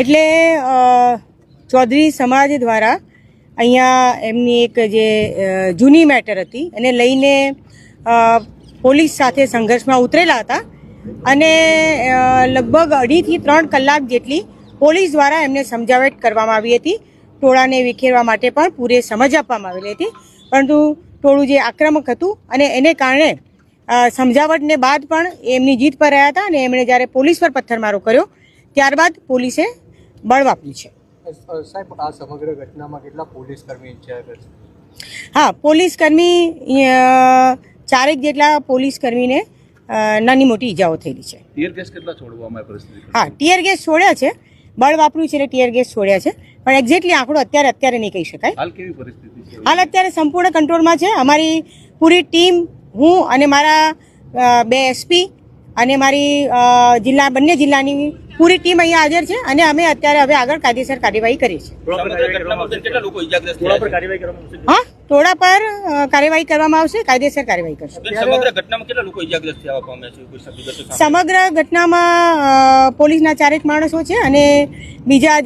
એટલે ચૌધરી સમાજ દ્વારા અહીંયા એમની એક જે જૂની મેટર હતી એને લઈને પોલીસ સાથે સંઘર્ષમાં ઉતરેલા હતા અને લગભગ 2.5 થી 3 કલાક જેટલી પોલીસ દ્વારા એમને સમજાવટ કરવામાં આવી હતી. ટોળાને વિખેરવા માટે પણ પૂરે સમજ આપવામાં આવેલી હતી, પરંતુ ટોળું જે આક્રમક હતું અને એને કારણે સમજાવટને બાદ પણ એમની જીત પર રહ્યા હતા અને એમણે જ્યારે પોલીસ પર પથ્થરમારો કર્યો ત્યારબાદ પોલીસે બળ વાપર્યું છે. સાહેબ, આ સમગ્ર ઘટનામાં કેટલા પોલીસ કર્મી ઈજા છે? હા, પોલીસ કર્મી 4 જેટલા પોલીસ કર્મીને નાની મોટી ઈજાઓ થયેલી છે. ટીયર ગેસ કેટલા છોડવામાં આવી પરિસ્થિતિ? હા, ટીયર ગેસ છોડ્યા છે, બળ વાપર્યું છે એટલે ટીયર ગેસ છોડ્યા છે, પણ એક્ઝેક્ટલી આંકડો અત્યારે નહીં કહી શકાય. હાલ કેવી પરિસ્થિતિ છે? હાલ અત્યારે સંપૂર્ણ કંટ્રોલમાં છે. અમારી પૂરી ટીમ, હું અને મારા 2 એસપી અને મારી બંને જિલ્લાની પૂરી ટીમ અહીંયા હાજર છે અને અમે અત્યારે હવે આગળ કાયદેસર કાર્યવાહી કરી છે. હા, ટોળા પર કાર્યવાહી કરવામાં આવશે, કાયદેસર કાર્યવાહી કરશે. સમગ્ર ઘટનામાં પોલીસના 4 માણસો છે અને બીજા